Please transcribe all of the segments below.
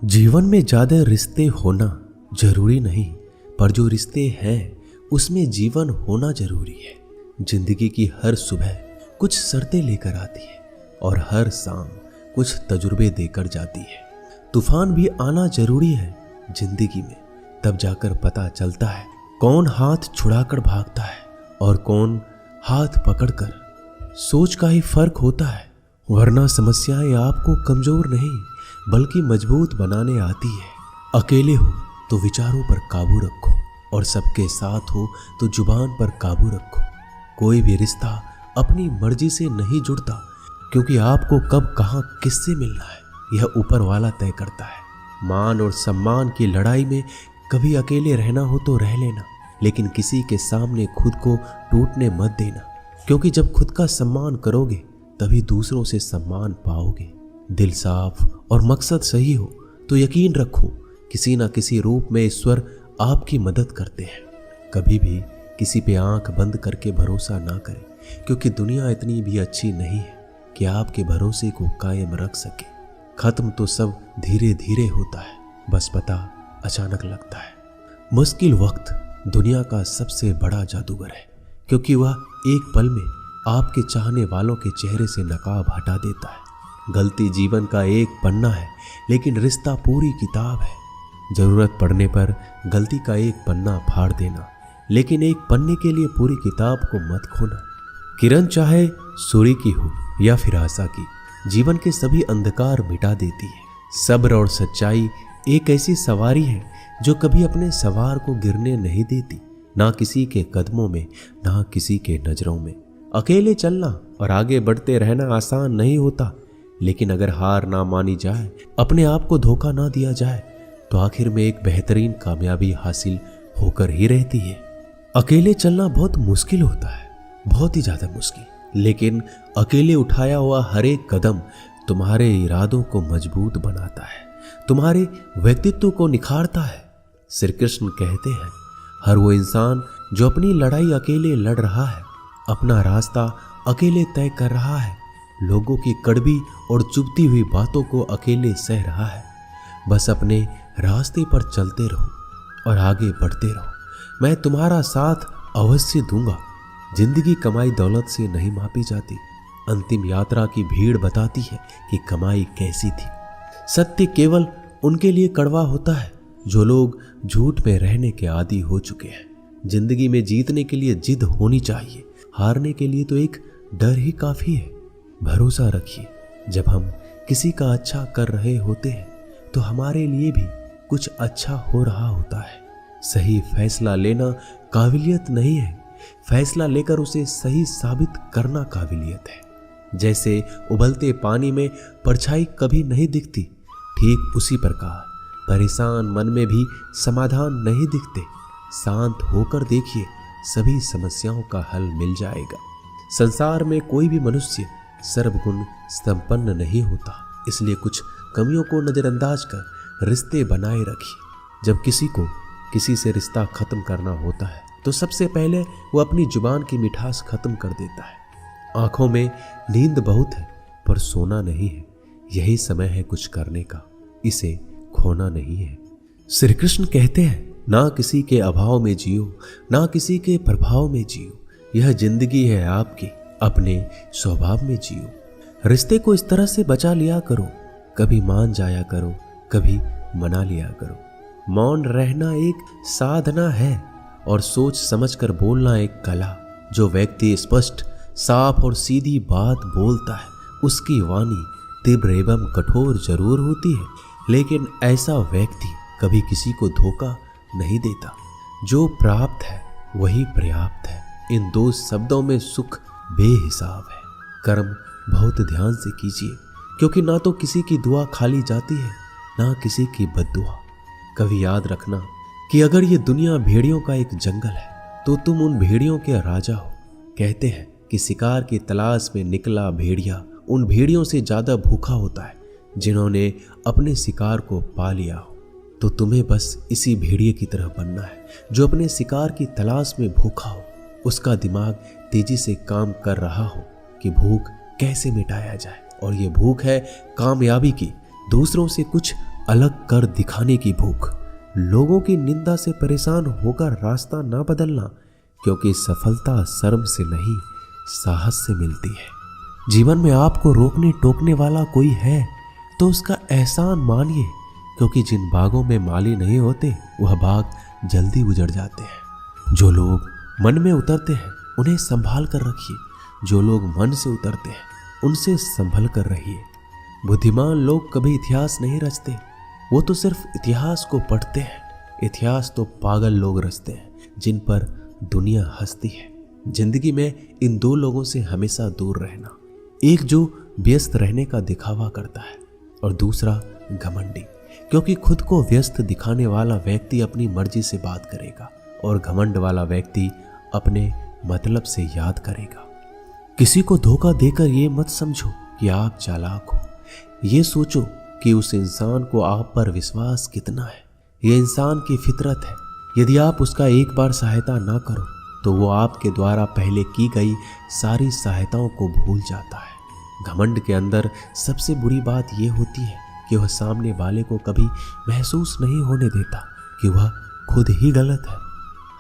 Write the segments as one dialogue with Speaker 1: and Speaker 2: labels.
Speaker 1: जीवन में ज्यादा रिश्ते होना जरूरी नहीं, पर जो रिश्ते हैं उसमें जीवन होना जरूरी है। जिंदगी की हर सुबह कुछ शर्तें लेकर आती है और हर शाम कुछ तजुर्बे देकर जाती है। तूफान भी आना जरूरी है जिंदगी में, तब जाकर पता चलता है कौन हाथ छुड़ाकर भागता है और कौन हाथ पकड़कर। सोच का ही फर्क होता है, वरना समस्याएं आपको कमजोर नहीं बल्कि मजबूत बनाने आती है। अकेले हो तो विचारों पर काबू रखो और सबके साथ हो तो जुबान पर काबू रखो। कोई भी रिश्ता अपनी मर्जी से नहीं जुड़ता, क्योंकि आपको कब कहाँ किससे मिलना है यह ऊपर वाला तय करता है। मान और सम्मान की लड़ाई में कभी अकेले रहना हो तो रह लेना, लेकिन किसी के सामने खुद को टूटने मत देना, क्योंकि जब खुद का सम्मान करोगे तभी दूसरों से सम्मान पाओगे। दिल साफ और मकसद सही हो तो यकीन रखो किसी न किसी रूप में ईश्वर आपकी मदद करते हैं। कभी भी किसी पे आंख बंद करके भरोसा ना करें, क्योंकि दुनिया इतनी भी अच्छी नहीं है कि आपके भरोसे को कायम रख सके। खत्म तो सब धीरे धीरे होता है, बस पता अचानक लगता है। मुश्किल वक्त दुनिया का सबसे बड़ा जादूगर है, क्योंकि वह एक पल में आपके चाहने वालों के चेहरे से नकाब हटा देता है। गलती जीवन का एक पन्ना है, लेकिन रिश्ता पूरी किताब है। जरूरत पड़ने पर गलती का एक पन्ना फाड़ देना, लेकिन एक पन्ने के लिए पूरी किताब को मत खोना। किरण चाहे सूर्य की हो या फिर आशा की, जीवन के सभी अंधकार मिटा देती है। सब्र और सच्चाई एक ऐसी सवारी है जो कभी अपने सवार को गिरने नहीं देती, ना किसी के कदमों में ना किसी के नजरों में। अकेले चलना और आगे बढ़ते रहना आसान नहीं होता, लेकिन अगर हार ना मानी जाए, अपने आप को धोखा ना दिया जाए, तो आखिर में एक बेहतरीन कामयाबी हासिल होकर ही रहती है। अकेले चलना बहुत मुश्किल होता है, बहुत ही ज्यादा मुश्किल, लेकिन अकेले उठाया हुआ हर एक कदम तुम्हारे इरादों को मजबूत बनाता है, तुम्हारे व्यक्तित्व को निखारता है। श्री कृष्ण कहते हैं, हर वो इंसान जो अपनी लड़ाई अकेले लड़ रहा है, अपना रास्ता अकेले तय कर रहा है, लोगों की कड़वी और चुभती हुई बातों को अकेले सह रहा है, बस अपने रास्ते पर चलते रहो और आगे बढ़ते रहो। मैं तुम्हारा साथ अवश्य दूंगा। जिंदगी कमाई दौलत से नहीं मापी जाती, अंतिम यात्रा की भीड़ बताती है कि कमाई कैसी थी। सत्य केवल उनके लिए कड़वा होता है जो लोग झूठ में रहने के आदी हो चुके हैं। जिंदगी में जीतने के लिए जिद होनी चाहिए, हारने के लिए तो एक डर ही काफी है। भरोसा रखिए, जब हम किसी का अच्छा कर रहे होते हैं तो हमारे लिए भी कुछ अच्छा हो रहा होता है। सही फैसला लेना काबिलियत नहीं है, फैसला लेकर उसे सही साबित करना काबिलियत है। जैसे उबलते पानी में परछाई कभी नहीं दिखती, ठीक उसी प्रकार परेशान मन में भी समाधान नहीं दिखते। शांत होकर देखिए, सभी समस्याओं का हल मिल जाएगा। संसार में कोई भी मनुष्य सर्वगुण संपन्न नहीं होता, इसलिए कुछ कमियों को नजरअंदाज कर रिश्ते बनाए रखिए। जब किसी को किसी से रिश्ता खत्म करना होता है तो सबसे पहले वो अपनी जुबान की मिठास खत्म कर देता है। आंखों में नींद बहुत है पर सोना नहीं है, यही समय है कुछ करने का, इसे खोना नहीं है। श्री कृष्ण कहते हैं, ना किसी के अभाव में जियो, ना किसी के प्रभाव में जियो। यह जिंदगी है आपकी, अपने स्वभाव में जियो। रिश्ते को इस तरह से बचा लिया करो, कभी मान जाया करो, कभी मना लिया करो। मौन रहना एक साधना है और सोच समझकर बोलना एक कला। जो व्यक्ति स्पष्ट, साफ और सीधी बात बोलता है, उसकी वाणी तीव्र एवं कठोर जरूर होती है, लेकिन ऐसा व्यक्ति कभी किसी को धोखा नहीं देता। जो प्राप्त है वही पर्याप्त है। इन दो शब्दों में सुख बेहिसाब है। कर्म बहुत ध्यान से कीजिए, क्योंकि ना तो किसी की दुआ खाली जाती है, ना किसी की बद्दुआ। कभी याद रखना कि अगर ये दुनिया भेड़ियों का एक जंगल है तो तुम उन भेड़ियों के राजा हो। कहते हैं कि शिकार की तलाश में निकला भेड़िया उन भेड़ियों से ज्यादा भूखा होता है जिन्होंने अपने शिकार को पा लिया हो। तो तुम्हें बस इसी भेड़िए की तरह बनना है जो अपने शिकार की तलाश में भूखा हो। उसका दिमाग तेजी से काम कर रहा हो कि भूख कैसे मिटाया जाए, और ये भूख है कामयाबी की, दूसरों से कुछ अलग कर दिखाने की भूख, लोगों की निंदा से परेशान होकर रास्ता ना बदलना, क्योंकि सफलता शर्म से नहीं साहस से मिलती है। जीवन में आपको रोकने टोकने वाला कोई है तो उसका एहसान मानिए, क्योंकि जिन बागों में माली नहीं होते वह बाग जल्दी उजड़ जाते हैं। जो लोग मन में उतरते हैं उन्हें संभाल कर रखिए, जो लोग मन से उतरते हैं उनसे संभल कर रहिए। बुद्धिमान लोग कभी इतिहास नहीं रचते, वो तो सिर्फ इतिहास को पढ़ते हैं। इतिहास तो पागल लोग रचते हैं जिन पर दुनिया हंसती है। जिंदगी में इन दो लोगों से हमेशा दूर रहना, एक जो व्यस्त रहने का दिखावा करता है और दूसरा घमंडी, क्योंकि खुद को व्यस्त दिखाने वाला व्यक्ति अपनी मर्जी से बात करेगा और घमंड वाला व्यक्ति अपने मतलब से याद करेगा। किसी को धोखा देकर ये मत समझो कि आप चालाक हो, ये सोचो कि उस इंसान को आप पर विश्वास कितना है। ये इंसान की फितरत है, यदि आप उसका एक बार सहायता ना करो तो वो आपके द्वारा पहले की गई सारी सहायताओं को भूल जाता है। घमंड के अंदर सबसे बुरी बात यह होती है कि वह सामने वाले को कभी महसूस नहीं होने देता कि वह खुद ही गलत है।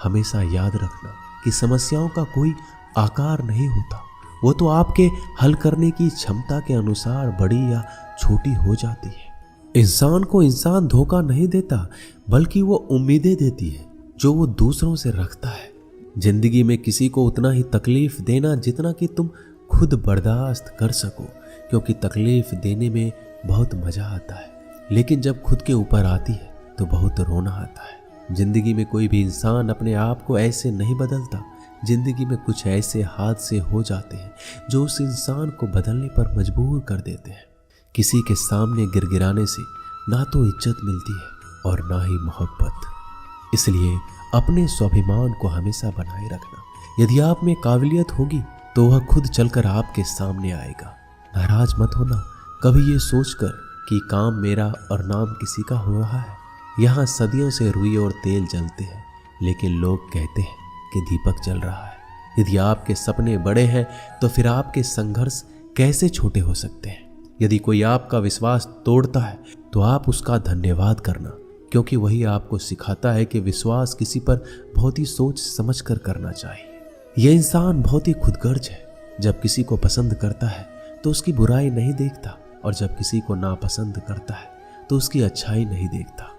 Speaker 1: हमेशा याद रखना कि समस्याओं का कोई आकार नहीं होता, वो तो आपके हल करने की क्षमता के अनुसार बड़ी या छोटी हो जाती है। इंसान को इंसान धोखा नहीं देता, बल्कि वो उम्मीदें देती है जो वो दूसरों से रखता है। जिंदगी में किसी को उतना ही तकलीफ देना जितना कि तुम खुद बर्दाश्त कर सको, क्योंकि तकलीफ देने में बहुत मजा आता है, लेकिन जब खुद के ऊपर आती है तो बहुत रोना आता है। जिंदगी में कोई भी इंसान अपने आप को ऐसे नहीं बदलता। जिंदगी में कुछ ऐसे हादसे हो जाते हैं जो उस इंसान को बदलने पर मजबूर कर देते हैं। किसी के सामने गिड़गिड़ाने से ना तो इज्जत मिलती है और ना ही मोहब्बत। इसलिए अपने स्वाभिमान को हमेशा बनाए रखना। यदि आप में काबिलियत होगी तो वह खुद चलकर आपके सामने आएगा। नाराज मत होना कभी ये सोचकर कि काम मेरा और नाम किसी का हो रहा है। यहाँ सदियों से रुई और तेल जलते हैं, लेकिन लोग कहते हैं कि दीपक जल रहा है। यदि आपके सपने बड़े हैं तो फिर आपके संघर्ष कैसे छोटे हो सकते हैं। यदि कोई आपका विश्वास तोड़ता है तो आप उसका धन्यवाद करना, क्योंकि वही आपको सिखाता है कि विश्वास किसी पर बहुत ही सोच समझ कर करना चाहिए। यह इंसान बहुत ही खुदगर्ज है। जब किसी को पसंद करता है तो उसकी बुराई नहीं देखता, और जब किसी को नापसंद करता है तो उसकी अच्छाई नहीं देखता।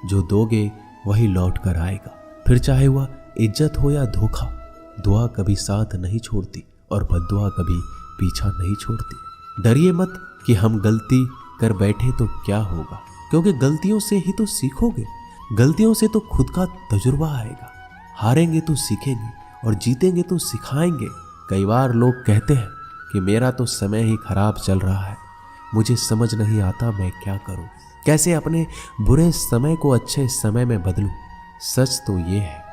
Speaker 1: जो दोगे वही लौट कर आएगा, फिर चाहे वह इज्जत हो या धोखा। दुआ कभी साथ नहीं छोड़ती और बद्दुआ कभी पीछा नहीं छोड़ती। डरिए मत कि हम गलती कर बैठे तो क्या होगा, क्योंकि गलतियों से ही तो सीखोगे। गलतियों से तो खुद का तजुर्बा आएगा। हारेंगे तो सीखेंगे और जीतेंगे तो सिखाएंगे। कई बार लोग कहते हैं कि मेरा तो समय ही खराब चल रहा है, मुझे समझ नहीं आता मैं क्या करूं, कैसे अपने बुरे समय को अच्छे समय में बदलूं। सच तो ये है,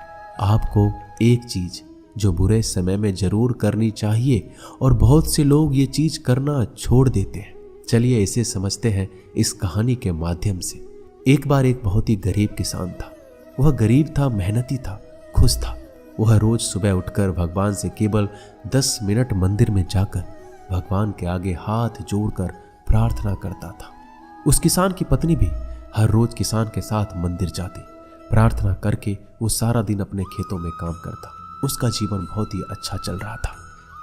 Speaker 1: आपको एक चीज जो बुरे समय में जरूर करनी चाहिए और बहुत से लोग ये चीज करना छोड़ देते हैं। चलिए इसे समझते हैं इस कहानी के माध्यम से। एक बार एक बहुत ही गरीब किसान था। वह गरीब था, मेहनती था, खुश था। वह रोज सुबह उठकर भगवान से केवल 10 मिनट मंदिर में जाकर भगवान के आगे हाथ जोड़कर प्रार्थना करता था। उस किसान की पत्नी भी हर रोज किसान के साथ मंदिर जाती। प्रार्थना करके वो सारा दिन अपने खेतों में काम करता। उसका जीवन बहुत ही अच्छा चल रहा था।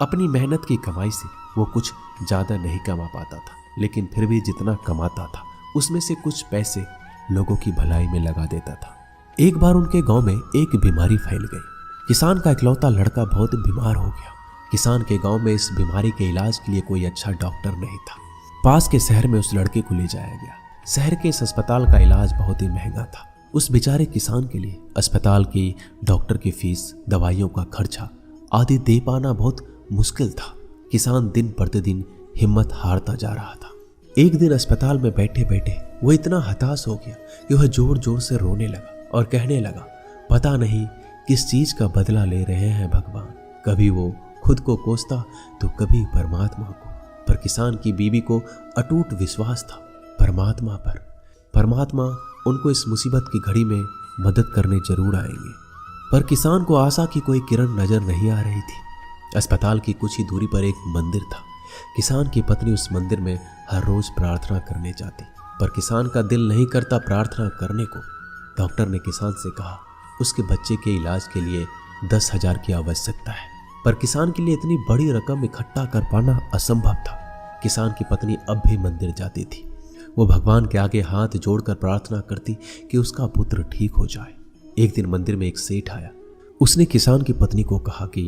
Speaker 1: अपनी मेहनत की कमाई से वो कुछ ज़्यादा नहीं कमा पाता था, लेकिन फिर भी जितना कमाता था उसमें से कुछ पैसे लोगों की भलाई में लगा देता था। एक बार उनके गांव में एक बीमारी फैल गई। किसान का इकलौता लड़का बहुत बीमार हो गया। किसान के गांव में इस बीमारी के इलाज के लिए कोई अच्छा डॉक्टर नहीं था। पास के शहर में उस लड़के को ले जाया गया। शहर के इस अस्पताल का इलाज बहुत ही महंगा था। उस बेचारे किसान के लिए अस्पताल की डॉक्टर की फीस, दवाइयों का खर्चा आदि दे पाना बहुत मुश्किल था। किसान दिन प्रतिदिन हिम्मत हारता जा रहा था। एक दिन अस्पताल में बैठे बैठे वो इतना हताश हो गया कि वह जोर जोर से रोने लगा और कहने लगा, पता नहीं किस चीज का बदला ले रहे हैं भगवान। कभी वो खुद को कोसता तो कभी परमात्मा को। पर किसान की बीवी को अटूट विश्वास था परमात्मा पर। परमात्मा उनको इस मुसीबत की घड़ी में मदद करने जरूर आएंगे। पर किसान को आशा की कोई किरण नजर नहीं आ रही थी। अस्पताल की कुछ ही दूरी पर एक मंदिर था। किसान की पत्नी उस मंदिर में हर रोज प्रार्थना करने जाती। पर किसान का दिल नहीं करता प्रार्थना करने को। डॉक्टर ने किसान से कहा उसके बच्चे के इलाज के लिए 10,000 की आवश्यकता है, पर किसान के लिए इतनी बड़ी रकम इकट्ठा कर पाना असंभव था। किसान की पत्नी अब भी मंदिर जाती थी। वो भगवान के आगे हाथ जोड़कर प्रार्थना करती कि उसका पुत्र ठीक हो जाए। एक दिन मंदिर में एक सेठ आया। उसने किसान की पत्नी को कहा कि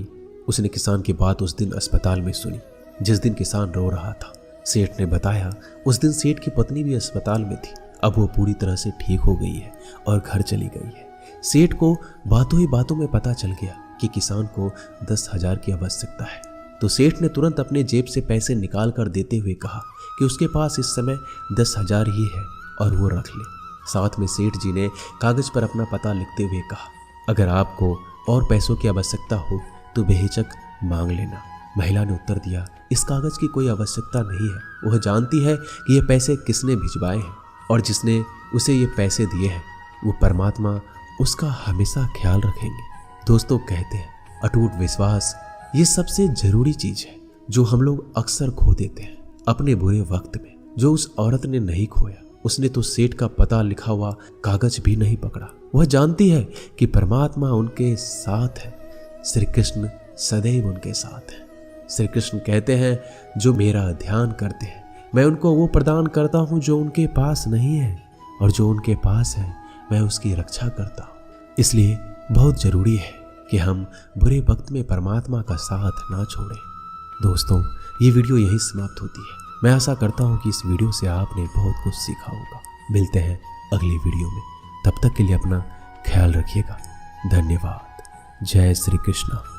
Speaker 1: उसने किसान की बात उस दिन अस्पताल में सुनी जिस दिन किसान रो रहा था। सेठ ने बताया उस दिन सेठ की पत्नी भी अस्पताल में थी। अब वो पूरी तरह से ठीक हो गई है और घर चली गई है। सेठ को बातों ही बातों में पता चल गया कि किसान को 10,000 की आवश्यकता है। तो सेठ ने तुरंत अपने जेब से पैसे निकाल कर देते हुए कहा कि उसके पास इस समय 10,000 ही है और वो रख ले। साथ में सेठ जी ने कागज पर अपना पता लिखते हुए कहा अगर आपको और पैसों की आवश्यकता हो तो बेहिचक मांग लेना। महिला ने उत्तर दिया इस कागज की कोई आवश्यकता नहीं है। वह जानती है कि ये पैसे किसने भिजवाए हैं और जिसने उसे ये पैसे दिए हैं वो परमात्मा उसका हमेशा ख्याल रखेंगे। दोस्तों कहते हैं अटूट विश्वास ये सबसे जरूरी चीज है जो हम लोग अक्सर खो देते हैं अपने बुरे वक्त में। जो उस औरत ने नहीं खोया उसने तो सेठ का पता लिखा हुआ कागज भी नहीं पकड़ा। वह जानती है कि परमात्मा उनके साथ है, श्री कृष्ण सदैव उनके साथ है। श्री कृष्ण कहते हैं जो मेरा ध्यान करते हैं मैं उनको वो प्रदान करता हूँ जो उनके पास नहीं है, और जो उनके पास है मैं उसकी रक्षा करता हूँ। इसलिए बहुत जरूरी है कि हम बुरे वक्त में परमात्मा का साथ ना छोड़ें। दोस्तों ये वीडियो यहीं समाप्त होती है। मैं आशा करता हूँ कि इस वीडियो से आपने बहुत कुछ सीखा होगा। मिलते हैं अगली वीडियो में, तब तक के लिए अपना ख्याल रखिएगा। धन्यवाद। जय श्री कृष्ण।